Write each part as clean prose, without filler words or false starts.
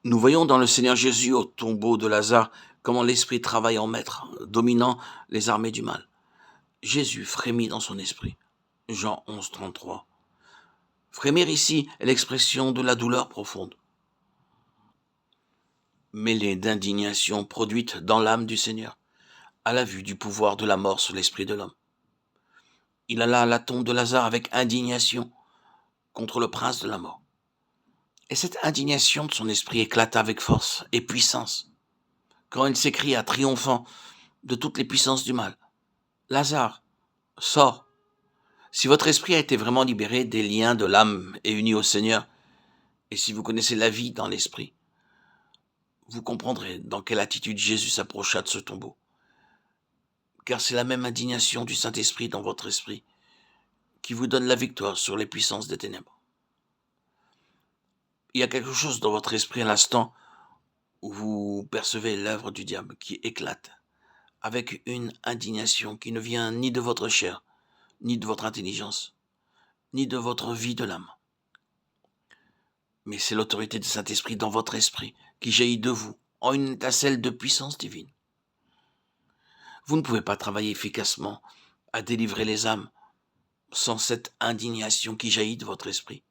Nous voyons dans le Seigneur Jésus au tombeau de Lazare comment l'Esprit travaille en maître, dominant les armées du mal. Jésus frémit dans son esprit. Jean 11, 33. Frémir ici est l'expression de la douleur profonde, mêlée d'indignation produite dans l'âme du Seigneur, à la vue du pouvoir de la mort sur l'esprit de l'homme. Il alla à la tombe de Lazare avec indignation contre le prince de la mort. Et cette indignation de son esprit éclata avec force et puissance, quand il s'écria triomphant de toutes les puissances du mal. Lazare, sors. Si votre esprit a été vraiment libéré des liens de l'âme et uni au Seigneur, et si vous connaissez la vie dans l'esprit, vous comprendrez dans quelle attitude Jésus s'approcha de ce tombeau. Car c'est la même indignation du Saint-Esprit dans votre esprit qui vous donne la victoire sur les puissances des ténèbres. Il y a quelque chose dans votre esprit à l'instant où vous percevez l'œuvre du diable qui éclate, avec une indignation qui ne vient ni de votre chair, ni de votre intelligence, ni de votre vie de l'âme. Mais c'est l'autorité du Saint-Esprit dans votre esprit qui jaillit de vous en une étincelle de puissance divine. Vous ne pouvez pas travailler efficacement à délivrer les âmes sans cette indignation qui jaillit de votre esprit,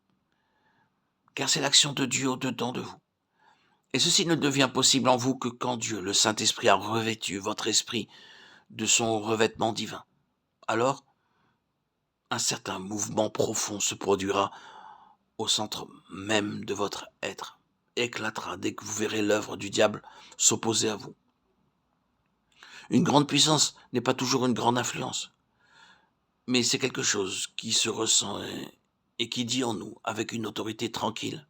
car c'est l'action de Dieu au-dedans de vous. Et ceci ne devient possible en vous que quand Dieu, le Saint-Esprit, a revêtu votre esprit de son revêtement divin. Alors, un certain mouvement profond se produira au centre même de votre être, éclatera dès que vous verrez l'œuvre du diable s'opposer à vous. Une grande puissance n'est pas toujours une grande influence, mais c'est quelque chose qui se ressent et qui dit en nous avec une autorité tranquille.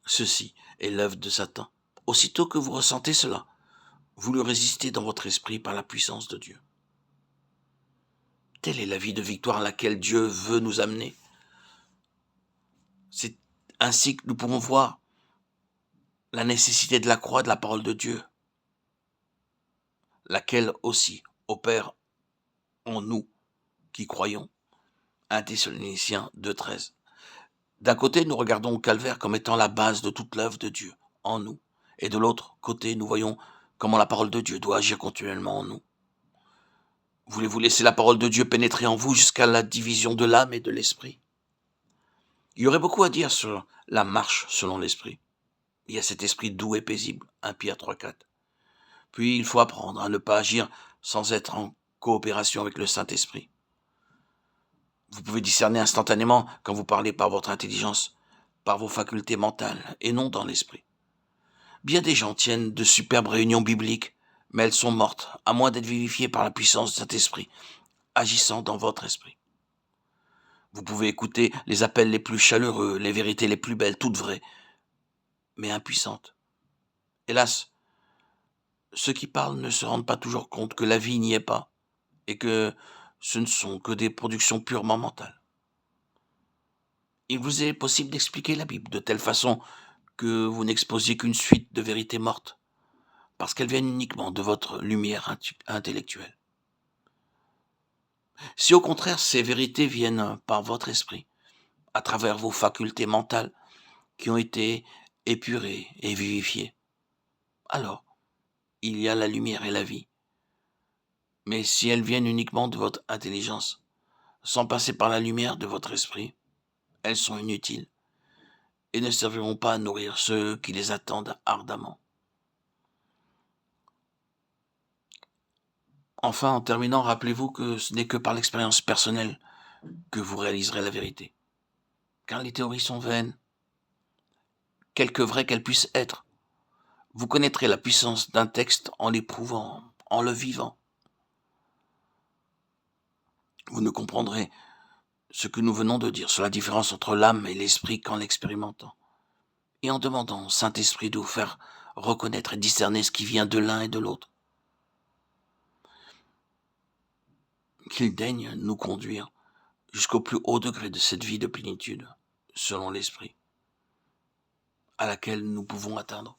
Ceci est l'œuvre de Satan. Aussitôt que vous ressentez cela, vous le résistez dans votre esprit par la puissance de Dieu. Telle est la vie de victoire à laquelle Dieu veut nous amener. C'est ainsi que nous pouvons voir la nécessité de la croix de la parole de Dieu, laquelle aussi opère en nous qui croyons. 1 Thessaloniciens 2,13. D'un côté, nous regardons au calvaire comme étant la base de toute l'œuvre de Dieu en nous. Et de l'autre côté, nous voyons comment la parole de Dieu doit agir continuellement en nous. Voulez-vous laisser la parole de Dieu pénétrer en vous jusqu'à la division de l'âme et de l'esprit? Il y aurait beaucoup à dire sur la marche selon l'esprit. Il y a cet esprit doux et paisible, 1 Pierre 3,4. Puis il faut apprendre à ne pas agir sans être en coopération avec le Saint-Esprit. Vous pouvez discerner instantanément quand vous parlez par votre intelligence, par vos facultés mentales, et non dans l'esprit. Bien des gens tiennent de superbes réunions bibliques, mais elles sont mortes, à moins d'être vivifiées par la puissance de cet esprit, agissant dans votre esprit. Vous pouvez écouter les appels les plus chaleureux, les vérités les plus belles, toutes vraies, mais impuissantes. Hélas, ceux qui parlent ne se rendent pas toujours compte que la vie n'y est pas, et que ce ne sont que des productions purement mentales. Il vous est possible d'expliquer la Bible de telle façon que vous n'exposiez qu'une suite de vérités mortes, parce qu'elles viennent uniquement de votre lumière intellectuelle. Si au contraire ces vérités viennent par votre esprit, à travers vos facultés mentales qui ont été épurées et vivifiées, alors il y a la lumière et la vie. Mais si elles viennent uniquement de votre intelligence, sans passer par la lumière de votre esprit, elles sont inutiles et ne serviront pas à nourrir ceux qui les attendent ardemment. Enfin, en terminant, rappelez-vous que ce n'est que par l'expérience personnelle que vous réaliserez la vérité. Car les théories sont vaines, quelque vraies qu'elles puissent être. Vous connaîtrez la puissance d'un texte en l'éprouvant, en le vivant. Vous ne comprendrez ce que nous venons de dire sur la différence entre l'âme et l'esprit qu'en l'expérimentant. Et en demandant au Saint-Esprit de vous faire reconnaître et discerner ce qui vient de l'un et de l'autre. Qu'il daigne nous conduire jusqu'au plus haut degré de cette vie de plénitude, selon l'Esprit, à laquelle nous pouvons atteindre.